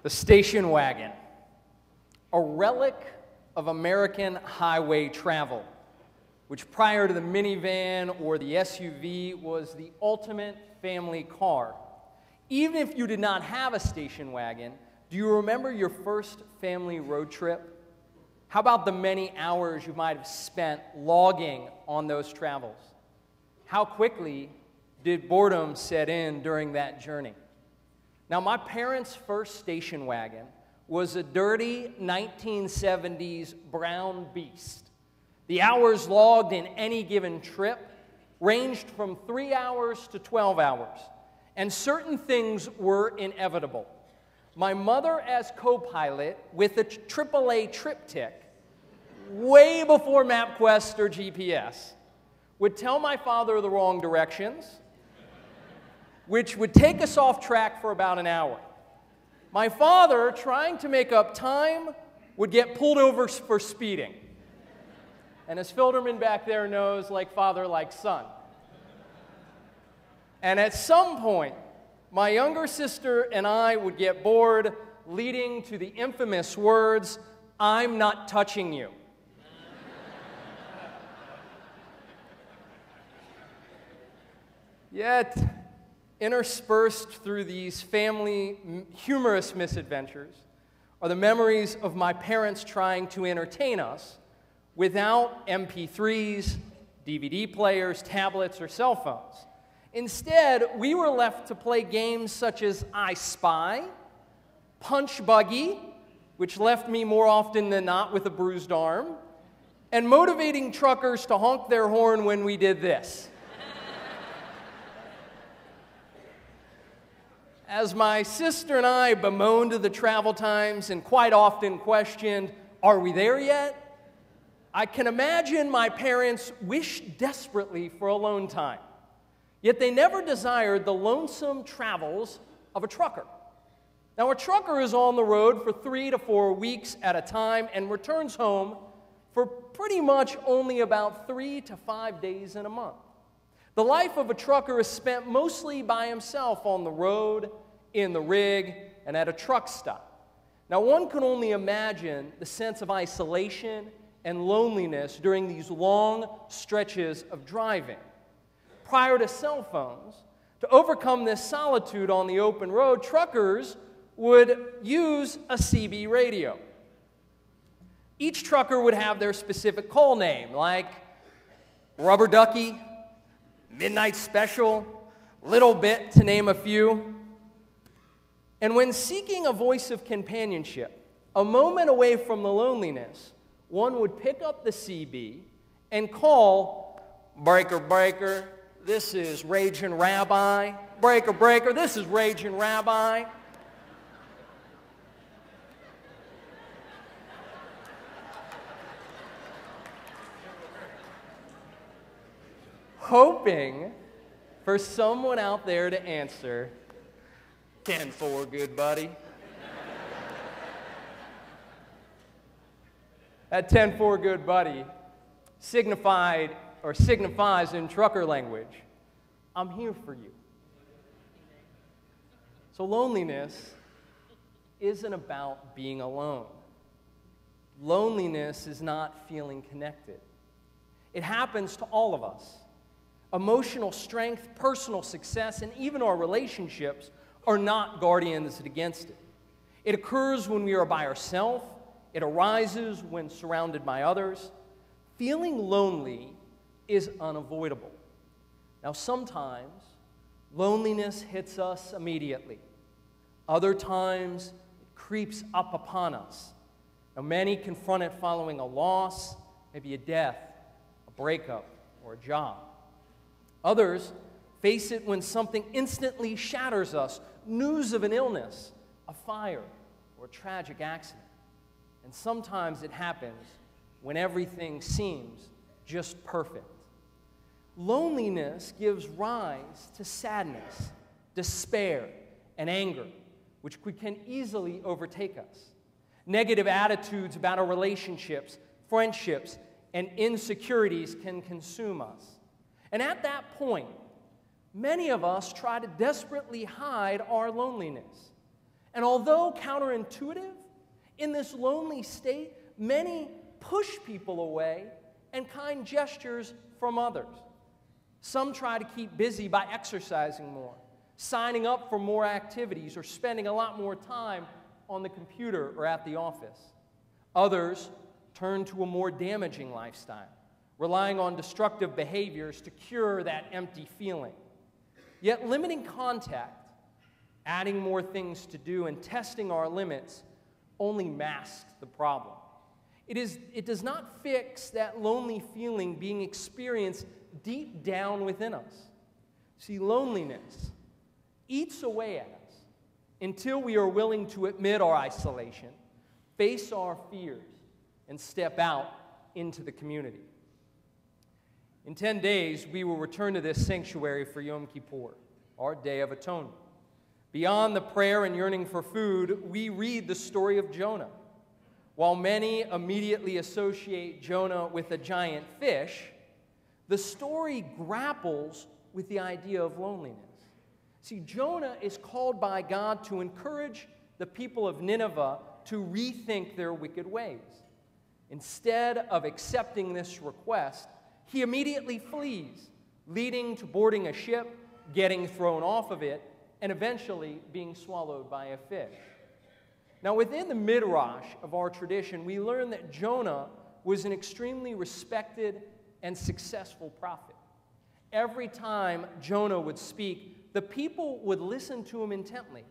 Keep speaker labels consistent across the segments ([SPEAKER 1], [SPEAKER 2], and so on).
[SPEAKER 1] The station wagon, a relic of American highway travel, which prior to the minivan or the SUV was the ultimate family car. Even if you did not have a station wagon, do you remember your first family road trip? How about the many hours you might have spent logging on those travels? How quickly did boredom set in during that journey? Now, my parents' first station wagon was a dirty 1970s brown beast. The hours logged in any given trip ranged from 3 hours to 12 hours, and certain things were inevitable. My mother as co-pilot with a AAA triptych, way before MapQuest or GPS, would tell my father the wrong directions, which would take us off track for about an hour. My father, trying to make up time, would get pulled over for speeding. And as Filderman back there knows, like father, like son. And at some point, my younger sister and I would get bored, leading to the infamous words, "I'm not touching you." Yet, interspersed through these family humorous misadventures are the memories of my parents trying to entertain us without MP3s, DVD players, tablets, or cell phones. Instead, we were left to play games such as I Spy, Punch Buggy, which left me more often than not with a bruised arm, and motivating truckers to honk their horn when we did this. As my sister and I bemoaned the travel times and quite often questioned, "Are we there yet?" I can imagine my parents wished desperately for alone time, yet they never desired the lonesome travels of a trucker. Now, a trucker is on the road for 3 to 4 weeks at a time and returns home for pretty much only about 3 to 5 days in a month. The life of a trucker is spent mostly by himself on the road, in the rig, and at a truck stop. Now, one can only imagine the sense of isolation and loneliness during these long stretches of driving. Prior to cell phones, to overcome this solitude on the open road, truckers would use a CB radio. Each trucker would have their specific call name, like Rubber Ducky, Midnight Special, Little Bit, to name a few. And when seeking a voice of companionship, a moment away from the loneliness, one would pick up the CB and call, "Breaker, breaker, this is Raging Rabbi. Breaker, breaker, this is Raging Rabbi." Hoping for someone out there to answer, "10-4, good buddy." That 10-4, good buddy signifies in trucker language, "I'm here for you." So loneliness isn't about being alone. Loneliness is not feeling connected. It happens to all of us. Emotional strength, personal success, and even our relationships are not guardians against it. It occurs when we are by ourselves. It arises when surrounded by others. Feeling lonely is unavoidable. Now, sometimes loneliness hits us immediately. Other times, it creeps up upon us. Now, many confront it following a loss, maybe a death, a breakup, or a job. Others face it when something instantly shatters us, news of an illness, a fire, or a tragic accident. And sometimes it happens when everything seems just perfect. Loneliness gives rise to sadness, despair, and anger, which can easily overtake us. Negative attitudes about our relationships, friendships, and insecurities can consume us. And at that point, many of us try to desperately hide our loneliness. And although counterintuitive, in this lonely state, many push people away and kind gestures from others. Some try to keep busy by exercising more, signing up for more activities, or spending a lot more time on the computer or at the office. Others turn to a more damaging lifestyle, relying on destructive behaviors to cure that empty feeling. Yet limiting contact, adding more things to do, and testing our limits only masks the problem. It does not fix that lonely feeling being experienced deep down within us. See, loneliness eats away at us until we are willing to admit our isolation, face our fears, and step out into the community. In 10 days, we will return to this sanctuary for Yom Kippur, our Day of Atonement. Beyond the prayer and yearning for food, we read the story of Jonah. While many immediately associate Jonah with a giant fish, the story grapples with the idea of loneliness. See, Jonah is called by God to encourage the people of Nineveh to rethink their wicked ways. Instead of accepting this request, he immediately flees, leading to boarding a ship, getting thrown off of it, and eventually being swallowed by a fish. Now, within the midrash of our tradition, we learn that Jonah was an extremely respected and successful prophet. Every time Jonah would speak, the people would listen to him intently,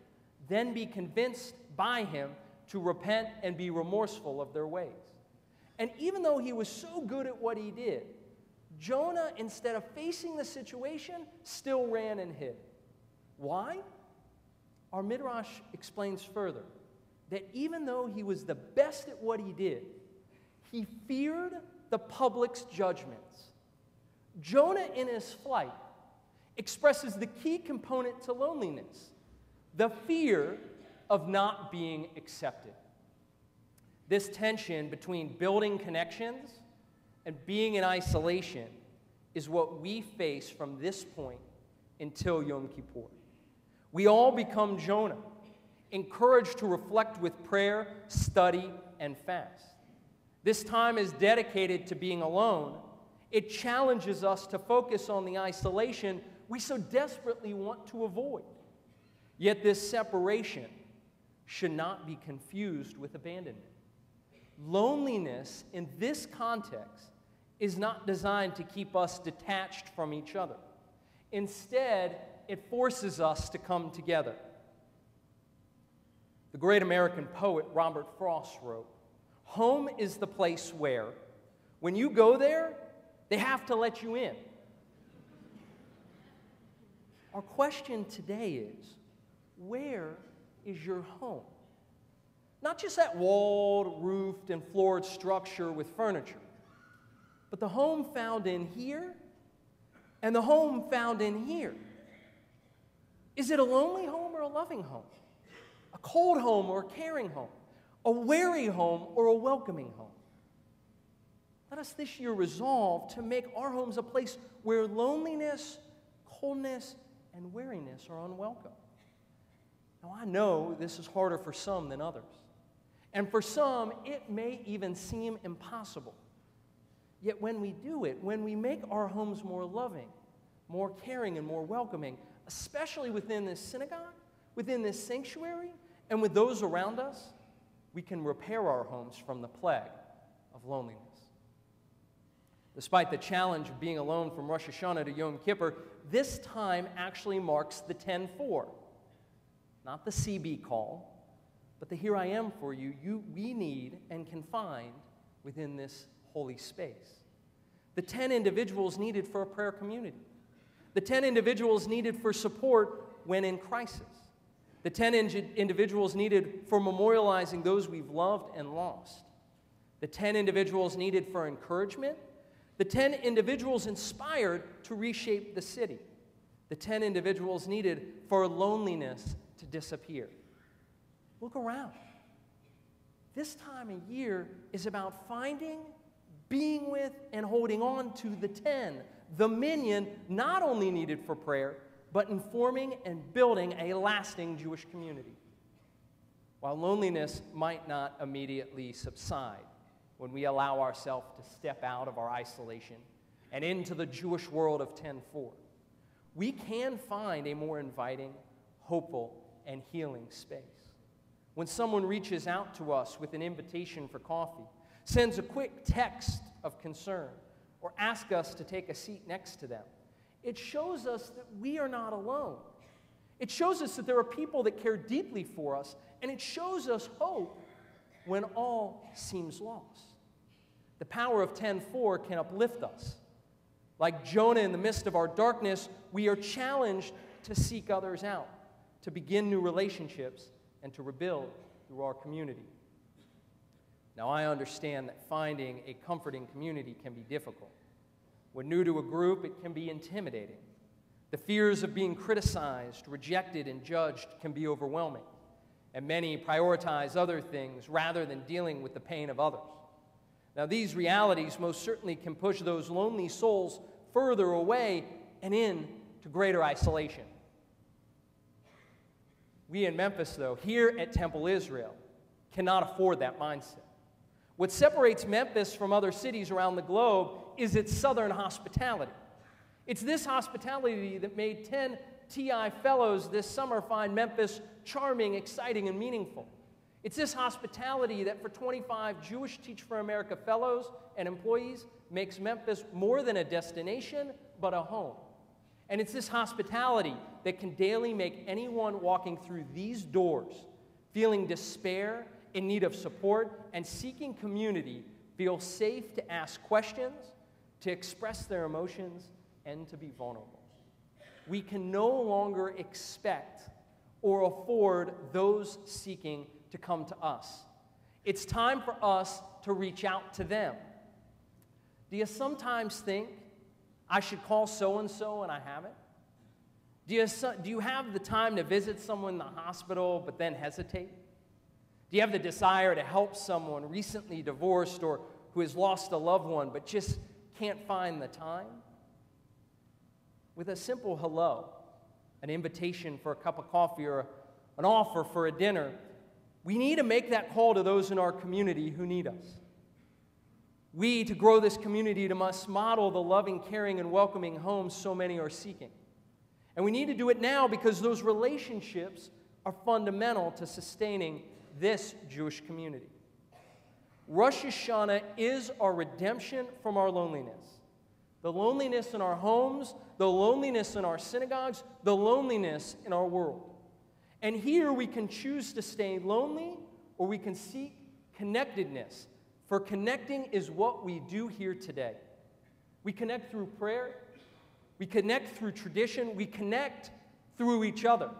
[SPEAKER 1] then be convinced by him to repent and be remorseful of their ways. And even though he was so good at what he did, Jonah, instead of facing the situation, still ran and hid. Why? Our midrash explains further that even though he was the best at what he did, he feared the public's judgments. Jonah, in his flight, expresses the key component to loneliness, the fear of not being accepted. This tension between building connections and being in isolation is what we face from this point until Yom Kippur. We all become Jonah, encouraged to reflect with prayer, study, and fast. This time is dedicated to being alone. It challenges us to focus on the isolation we so desperately want to avoid. Yet this separation should not be confused with abandonment. Loneliness in this context is not designed to keep us detached from each other. Instead, it forces us to come together. The great American poet Robert Frost wrote, "Home is the place where, when you go there, they have to let you in." Our question today is, where is your home? Not just that walled, roofed, and floored structure with furniture, but the home found in here and the home found in here. Is it a lonely home or a loving home? A cold home or a caring home? A weary home or a welcoming home? Let us this year resolve to make our homes a place where loneliness, coldness, and weariness are unwelcome. Now, I know this is harder for some than others. And for some, it may even seem impossible. Yet when we do it, when we make our homes more loving, more caring, and more welcoming, especially within this synagogue, within this sanctuary, and with those around us, we can repair our homes from the plague of loneliness. Despite the challenge of being alone from Rosh Hashanah to Yom Kippur, this time actually marks the 10-4. Not the CB call, but the here I am for you, we need and can find within this holy space. The 10 individuals needed for a prayer community. The 10 individuals needed for support when in crisis. The 10 individuals needed for memorializing those we've loved and lost. The 10 individuals needed for encouragement. The 10 individuals inspired to reshape the city. The 10 individuals needed for loneliness to disappear. Look around. This time of year is about finding, being with, and holding on to the 10, the minion not only needed for prayer, but in forming and building a lasting Jewish community. While loneliness might not immediately subside when we allow ourselves to step out of our isolation and into the Jewish world of 10:4, we can find a more inviting, hopeful, and healing space. When someone reaches out to us with an invitation for coffee, sends a quick text of concern, or asks us to take a seat next to them, it shows us that we are not alone. It shows us that there are people that care deeply for us, and it shows us hope when all seems lost. The power of 10:4 can uplift us. Like Jonah in the midst of our darkness, we are challenged to seek others out, to begin new relationships, and to rebuild through our community. Now, I understand that finding a comforting community can be difficult. When new to a group, it can be intimidating. The fears of being criticized, rejected, and judged can be overwhelming, and many prioritize other things rather than dealing with the pain of others. Now, these realities most certainly can push those lonely souls further away and into greater isolation. We in Memphis, though, here at Temple Israel, cannot afford that mindset. What separates Memphis from other cities around the globe is its southern hospitality. It's this hospitality that made 10 TI fellows this summer find Memphis charming, exciting, and meaningful. It's this hospitality that for 25 Jewish Teach for America fellows and employees makes Memphis more than a destination, but a home. And it's this hospitality that can daily make anyone walking through these doors, feeling despair, in need of support, and seeking community, feel safe to ask questions, to express their emotions, and to be vulnerable. We can no longer expect or afford those seeking to come to us. It's time for us to reach out to them. Do you sometimes think, I should call so-and-so and I haven't? Do you have the time to visit someone in the hospital but then hesitate? Do you have the desire to help someone recently divorced or who has lost a loved one but just can't find the time? With a simple hello, an invitation for a cup of coffee or an offer for a dinner, we need to make that call to those in our community who need us. We, to grow this community, must model the loving, caring, and welcoming home so many are seeking. And we need to do it now because those relationships are fundamental to sustaining this Jewish community. Rosh Hashanah is our redemption from our loneliness. The loneliness in our homes, the loneliness in our synagogues, the loneliness in our world. And here we can choose to stay lonely or we can seek connectedness. For connecting is what we do here today. We connect through prayer. We connect through tradition. We connect through each other.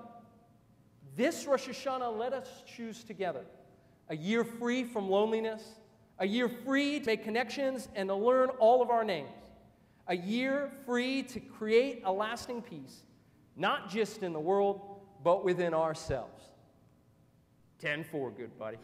[SPEAKER 1] This Rosh Hashanah, let us choose together. A year free from loneliness. A year free to make connections and to learn all of our names. A year free to create a lasting peace, not just in the world, but within ourselves. 10-4, good buddy.